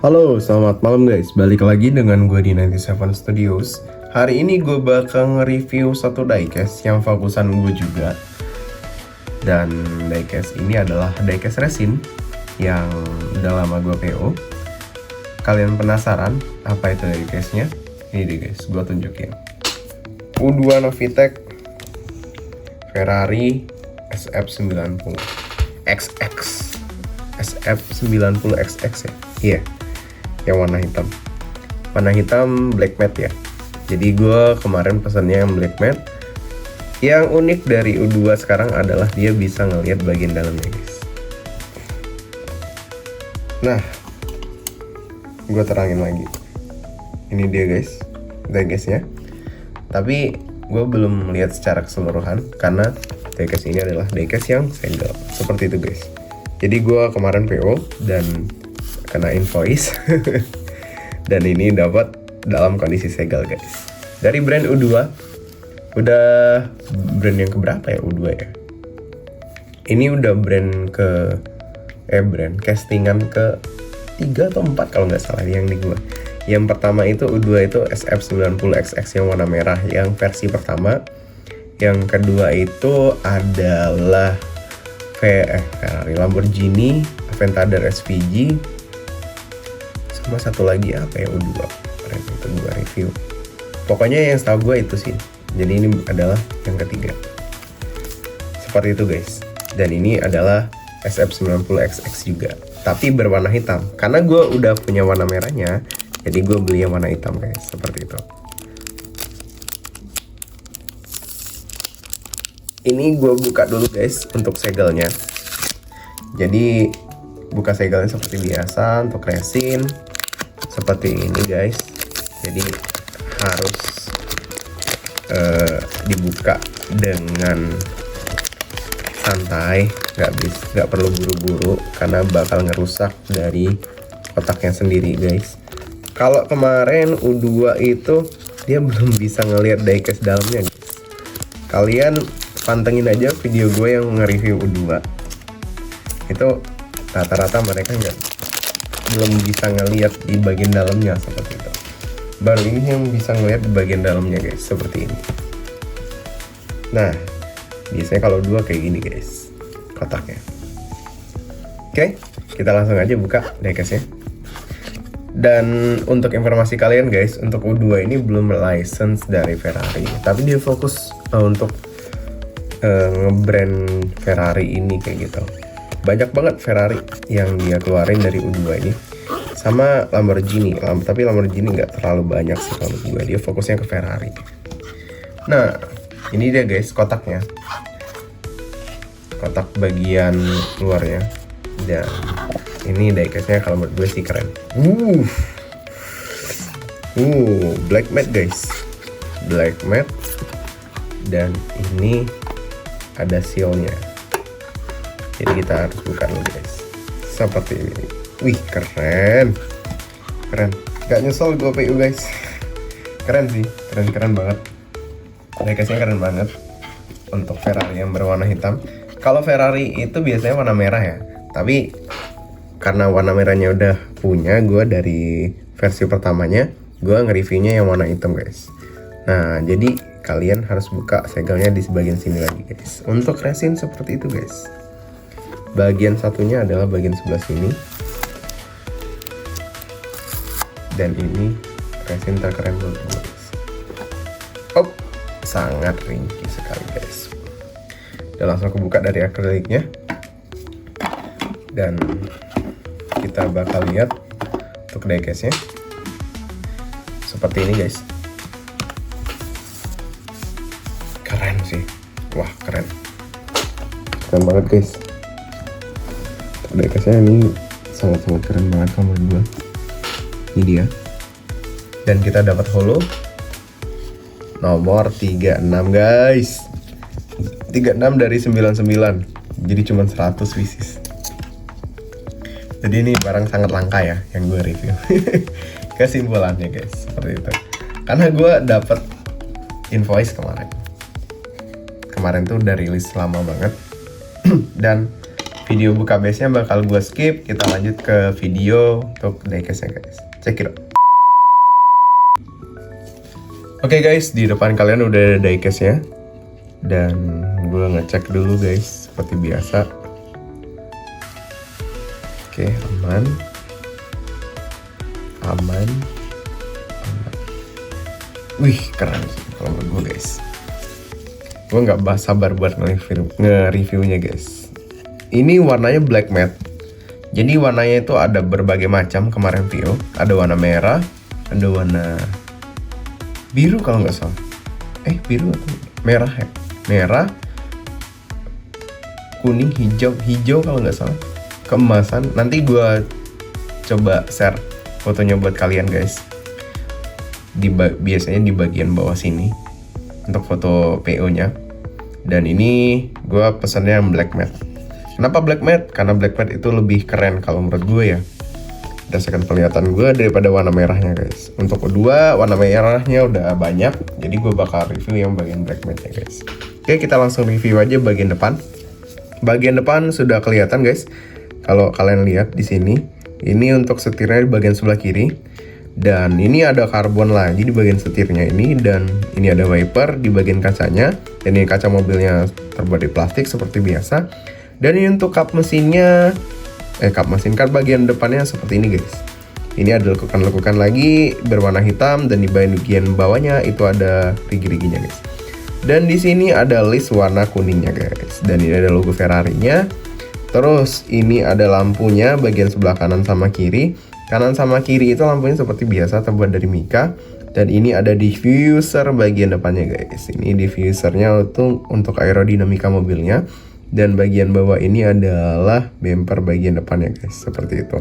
Halo, selamat malam guys. Balik lagi dengan gue di 97 Studios. Hari ini gue bakal nge-review satu diecast yang fokusan gue juga. Dan diecast ini adalah diecast resin yang udah lama gue PO. Kalian penasaran apa itu diecastnya? Ini deh guys, gue tunjukin. U2 Novitec Ferrari SF90 XX SF90XX ya? Iya, yang warna hitam black matte ya. Jadi gue kemarin pesannya yang black matte. Yang unik dari U2 sekarang adalah dia bisa ngelihat bagian dalamnya guys. Nah, gue terangin lagi. Ini dia guys, diecastnya. Tapi gue belum melihat secara keseluruhan karena diecast ini adalah diecast yang segel. Seperti itu guys. Jadi gue kemarin PO dan kena invoice dan ini dapat dalam kondisi segel guys. Dari brand U2, udah brand yang keberapa ya U2 ya? Ini udah brand castingan ke 3 atau 4 kalau nggak salah yang di gua. Yang pertama itu U2 itu SF90XX yang warna merah yang versi pertama. Yang kedua itu adalah Ferrari Lamborghini Aventador SVG. Sama satu lagi apa ya U2 kemarin itu gue review. Pokoknya yang setahu gue itu sih. Jadi ini adalah yang ketiga. Seperti itu guys. Dan ini adalah SF90XX juga. Tapi berwarna hitam. Karena gue udah punya warna merahnya, jadi gue beli yang warna hitam guys. Seperti itu. Ini gue buka dulu guys untuk segelnya. Jadi buka segelnya seperti biasa untuk resin. Seperti ini guys. Jadi harus dibuka dengan santai, nggak perlu buru-buru karena bakal ngerusak dari kotaknya sendiri guys. Kalau kemarin U2 itu dia belum bisa ngelihat diecast dalamnya guys. Kalian pantengin aja video gue yang nge-review U2. Itu rata-rata mereka belum bisa ngelihat di bagian dalamnya seperti itu. Baru ini yang bisa ngelihat di bagian dalamnya guys, seperti ini. Nah, biasanya kalau dua kayak gini guys kotaknya. Oke, kita langsung aja buka diecastnya. Dan untuk informasi kalian guys, untuk U2 ini belum license dari Ferrari, tapi dia fokus untuk nge-brand Ferrari ini kayak gitu. Banyak banget Ferrari yang dia keluarin dari U2 ini. Sama Lamborghini, tapi Lamborghini nggak terlalu banyak sih kalau gue. Dia fokusnya ke Ferrari. Nah, ini dia guys kotaknya. Kotak bagian luarnya. Dan ini diecastnya kalau menurut gue sih keren. Black matte guys. Black matte. Dan ini ada sealnya. Jadi kita harus buka dulu guys. Seperti ini. Wih, keren. Gak nyesel gue PU guys. Keren sih, keren banget. Diecastnya keren banget untuk Ferrari yang berwarna hitam. Kalau Ferrari itu biasanya warna merah ya. Tapi karena warna merahnya udah punya gue dari versi pertamanya, gue nge-reviewnya yang warna hitam guys. Nah, jadi kalian harus buka segelnya di sebagian sini lagi guys. Untuk resin seperti itu guys. Bagian satunya adalah bagian sebelah sini. Dan ini resin terkeren menurut gue guys. Sangat ringkih sekali guys. Udah langsung kebuka dari akriliknya. Dan kita bakal lihat untuk diecastnya. Seperti ini guys. Keren sih. Wah, keren banget guys. Diecastnya ini sangat-sangat keren banget kalau menurut gue. Ini dia. Dan kita dapat holo nomor 36 guys. 36 dari 99. Jadi cuma 100 pieces. Jadi ini barang sangat langka ya yang gue review. Kesimpulannya guys, seperti itu. Karena gue dapat invoice kemarin tuh udah rilis lama banget. Dan video buka base-nya bakal gue skip. Kita lanjut ke video untuk diecast-nya guys. Check it out. Oke guys, di depan kalian udah ada diecast-nya. Dan gue ngecek dulu guys, seperti biasa. Oke, aman. Wih, keren sih kalau menurut gue guys. Gue nggak sabar buat nge-reviewnya guys. Ini warnanya black matte. Jadi warnanya itu ada berbagai macam kemarin Vio. Ada warna merah, ada warna biru kalau nggak salah. Biru atau merah ya? Merah, kuning, hijau kalau nggak salah. Keemasan. Nanti gue coba share fotonya buat kalian guys. Biasanya di bagian bawah sini untuk foto PO-nya. Dan ini gue pesannya yang black matte. Kenapa black matte? Karena black matte itu lebih keren kalau menurut gue ya, berdasarkan penglihatan gue, daripada warna merahnya guys. Untuk kedua, warna merahnya udah banyak, jadi gue bakal review yang bagian black matte nya guys. Oke, kita langsung review aja bagian depan. Bagian depan sudah kelihatan guys. Kalau kalian lihat di sini, ini untuk setirnya di bagian sebelah kiri. Dan ini ada karbon lagi di bagian setirnya ini, dan ini ada wiper di bagian kacanya. Dan ini kaca mobilnya terbuat di plastik seperti biasa. Dan ini untuk kap mesinnya, kap bagian depannya seperti ini guys. Ini ada lekukan-lekukan lagi berwarna hitam, dan di bagian bawahnya itu ada rigi-riginya guys. Dan di sini ada list warna kuningnya guys. Dan ini ada logo Ferrari-nya. Terus ini ada lampunya bagian sebelah kanan sama kiri. Kanan sama kiri itu lampunya seperti biasa terbuat dari mika. Dan ini ada diffuser bagian depannya guys. Ini diffusernya untuk aerodinamika mobilnya. Dan bagian bawah ini adalah bumper bagian depannya guys, seperti itu.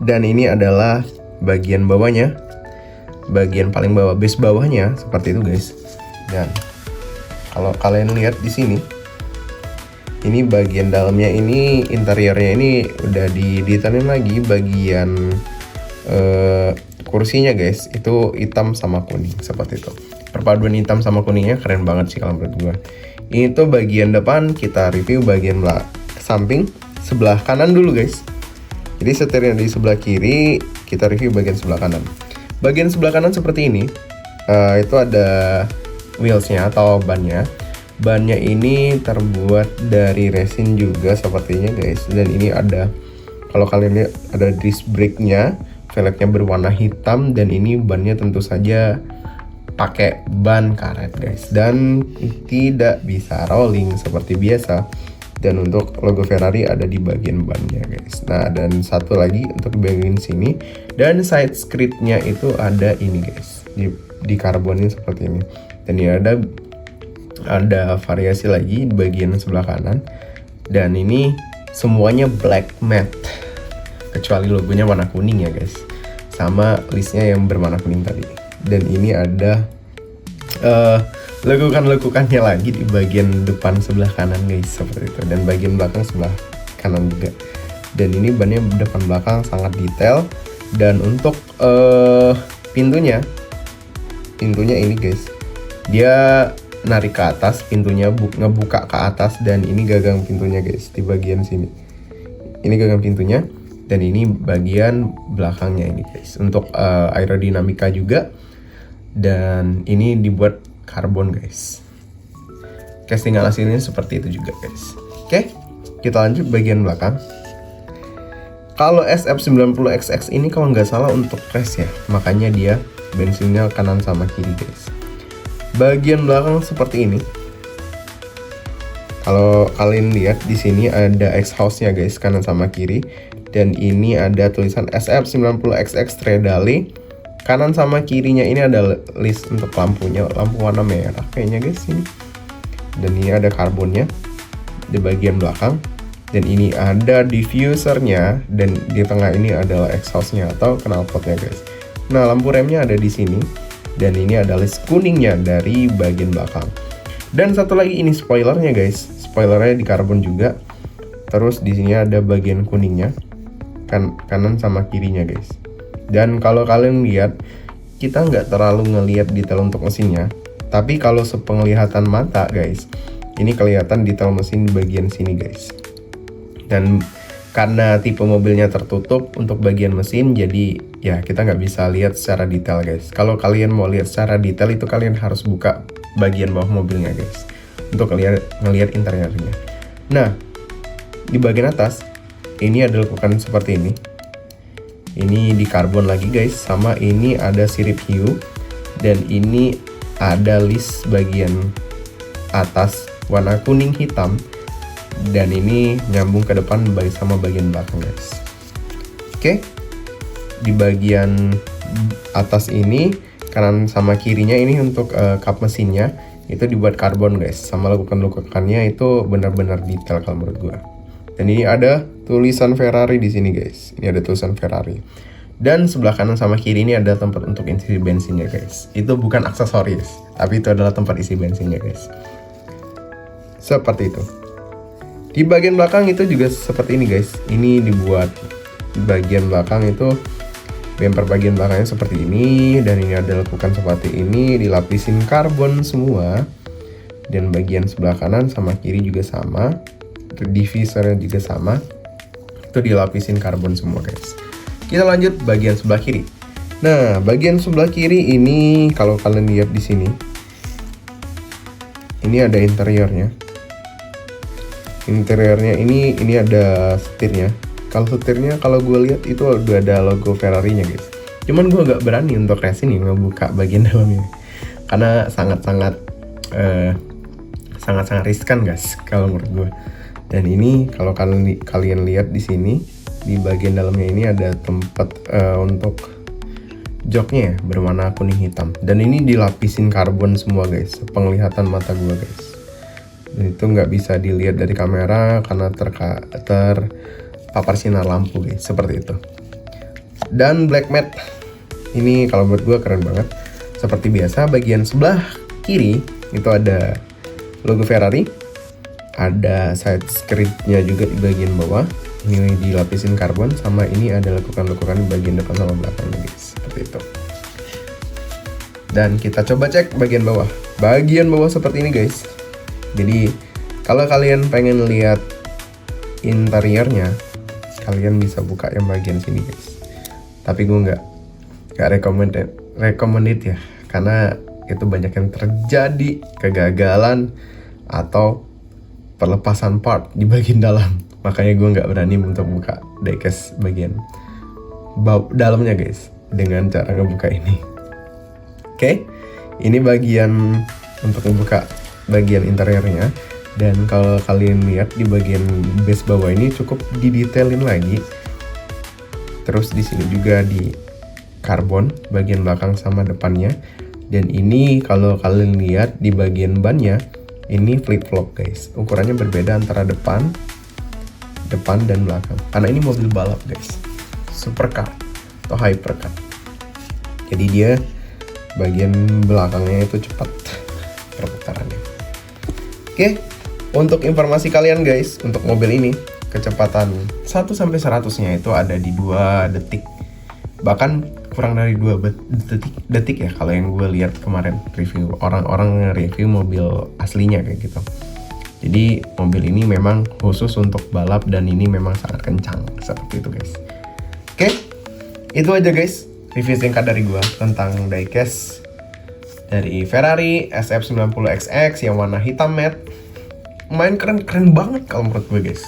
Dan ini adalah bagian bawahnya, bagian paling bawah, base bawahnya seperti itu guys. Dan kalau kalian lihat di sini, ini bagian dalamnya, ini interiornya ini udah didetailin lagi. Bagian kursinya guys, itu hitam sama kuning seperti itu. Perpaduan hitam sama kuningnya keren banget sih kalau menurut gua. Ini tuh bagian depan, kita review bagian samping sebelah kanan dulu guys. Jadi setirnya di sebelah kiri, kita review bagian sebelah kanan. Bagian sebelah kanan seperti ini. Itu ada wheelsnya atau bannya. Bannya ini terbuat dari resin juga sepertinya guys. Dan ini ada, kalau kalian lihat, ada disc brake-nya, velgnya berwarna hitam. Dan ini bannya tentu saja pakai ban karet guys, dan tidak bisa rolling seperti biasa. Dan untuk logo Ferrari ada di bagian bannya guys. Nah, dan satu lagi untuk bagian sini, dan side skirtnya itu ada ini guys, di karbonin seperti ini. Dan ini ada variasi lagi di bagian sebelah kanan. Dan ini semuanya black matte, kecuali logonya warna kuning ya guys, sama listnya yang berwarna kuning tadi. Dan ini ada lekukan-lekukannya lagi di bagian depan sebelah kanan guys, seperti itu. Dan bagian belakang sebelah kanan juga. Dan ini bannya depan belakang sangat detail. Dan untuk pintunya ini guys, dia narik ke atas, pintunya ngebuka ke atas. Dan ini gagang pintunya guys, di bagian sini. Ini gagang pintunya. Dan ini bagian belakangnya ini guys, untuk aerodinamika juga. Dan ini dibuat karbon guys. Casting hasilnya seperti itu juga guys. Oke, kita lanjut bagian belakang. Kalau SF90XX ini kalau nggak salah untuk crash ya, makanya dia bensinnya kanan sama kiri guys. Bagian belakang seperti ini. Kalau kalian lihat di sini ada exhaust-nya guys, kanan sama kiri. Dan ini ada tulisan SF90XX Stradale. Kanan sama kirinya ini ada list untuk lampunya, lampu warna merah kayaknya guys ini. Dan ini ada karbonnya di bagian belakang. Dan ini ada diffusernya, dan di tengah ini adalah exhaustnya atau knalpotnya guys. Nah, lampu remnya ada di sini. Dan ini ada list kuningnya dari bagian belakang. Dan satu lagi ini spoilernya guys. Spoilernya di karbon juga. Terus di sini ada bagian kuningnya, kanan sama kirinya guys. Dan kalau kalian lihat, kita nggak terlalu ngelihat detail untuk mesinnya. Tapi kalau sepenglihatan mata guys, Ini kelihatan detail mesin di bagian sini guys. Dan karena tipe mobilnya tertutup untuk bagian mesin, jadi ya kita nggak bisa lihat secara detail guys. Kalau kalian mau lihat secara detail itu kalian harus buka bagian bawah mobilnya guys, untuk ngelihat interiornya. Nah, di bagian atas ini ada lekukan seperti ini. Ini di karbon lagi guys, sama ini ada sirip hiu, dan ini ada list bagian atas warna kuning hitam, dan ini nyambung ke depan sama bagian belakang guys. Oke, di bagian atas ini kanan sama kirinya ini untuk kap mesinnya itu dibuat karbon guys, sama lekukan-lekukannya itu benar-benar detail kalau menurut gua. Dan ini ada tulisan Ferrari di sini guys. Ini ada tulisan Ferrari. Dan sebelah kanan sama kiri ini ada tempat untuk isi bensinnya guys. Itu bukan aksesoris, tapi itu adalah tempat isi bensinnya guys. Seperti itu. Di bagian belakang itu juga seperti ini guys. Ini dibuat di bagian belakang itu bumper bagian belakangnya seperti ini, dan ini ada lekukan seperti ini, dilapisin karbon semua. Dan bagian sebelah kanan sama kiri juga sama. Itu divisornya juga sama. Itu dilapisin karbon semua guys. Kita lanjut bagian sebelah kiri. Nah, bagian sebelah kiri ini kalau kalian lihat di sini, ini ada interiornya. Interiornya ini ada setirnya. Kalau setirnya kalau gue lihat itu udah ada logo Ferrari-nya guys. Cuman gue agak berani untuk resin nih ngebuka bagian dalamnya, karena sangat-sangat riskan guys kalau menurut gue. Dan ini kalau kalian lihat di sini di bagian dalamnya ini ada tempat untuk joknya ya, berwarna kuning hitam. Dan ini dilapisin karbon semua guys, penglihatan mata gue guys. Dan itu nggak bisa dilihat dari kamera karena terpapar sinar lampu guys, seperti itu. Dan black matte ini kalau buat gue keren banget. Seperti biasa bagian sebelah kiri itu ada logo Ferrari, ada side skirtnya juga di bagian bawah. Ini dilapisin karbon, sama ini ada lekukan-lekukan di bagian depan sama belakang guys, seperti itu. Dan kita coba cek bagian bawah. Bagian bawah seperti ini guys. Jadi kalau kalian pengen lihat interiornya, kalian bisa buka yang bagian sini guys. Tapi gue nggak recommended ya, karena itu banyak yang terjadi kegagalan atau perlepasan part di bagian dalam. Makanya gue nggak berani untuk buka diecast bagian dalamnya guys dengan cara ngebuka ini. Oke, ini bagian untuk ngebuka bagian interiornya. Dan kalau kalian lihat di bagian base bawah ini cukup didetailin lagi. Terus di sini juga di karbon bagian belakang sama depannya. Dan ini kalau kalian lihat di bagian bannya ini flip flop guys. Ukurannya berbeda antara depan dan belakang. Karena ini mobil balap guys, supercar atau hypercar. Jadi dia bagian belakangnya itu cepat perputarannya. Oke, untuk informasi kalian guys, untuk mobil ini kecepatan 1-100-nya itu ada di 2 detik. Bahkan kurang dari 2 detik ya kalau yang gue lihat kemarin review orang-orang review mobil aslinya kayak gitu. Jadi mobil ini memang khusus untuk balap dan ini memang sangat kencang seperti itu guys. Oke, itu aja guys review singkat dari gue tentang diecast dari Ferrari SF90XX yang warna hitam matte. Main keren banget kalau menurut gue guys.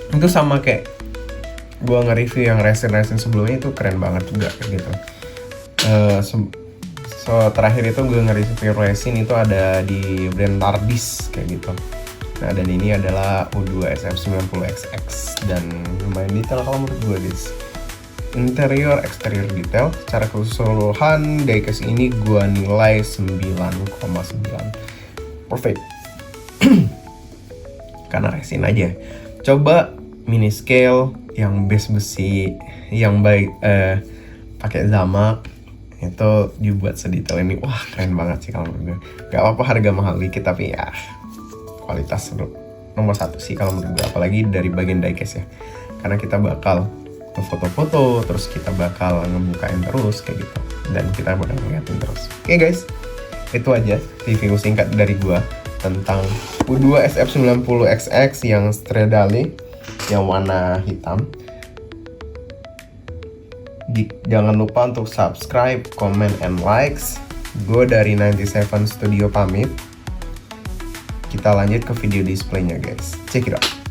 Itu sama kayak gue nge-review yang racing sebelumnya, itu keren banget juga kayak gitu. Terakhir itu gue nge-review racing itu ada di brand Tardis kayak gitu. Nah, dan ini adalah U2 SF90XX dan lumayan detail kalau menurut gue guys. Interior exterior detail secara keseluruhan diecast ini gue nilai 9,9. Perfect. Karena resin aja. Coba mini scale yang base besi yang baik pakai zamak itu dibuat sedetail ini. Wah, keren banget sih kalau menurut gue. Gak apa-apa harga mahal dikit, tapi ya kualitas nomor 1 sih kalau menurut gue, apalagi dari bagian diecast ya. Karena kita bakal foto-foto, terus kita bakal ngebukain terus kayak gitu, dan kita bakal ngeliatin terus. Oke guys, itu aja review singkat dari gua tentang U2 SF90XX yang Stradale yang warna hitam. Jangan lupa untuk subscribe, comment, and likes. Gue dari 97 Studio pamit. Kita lanjut ke video displaynya guys. Check it out.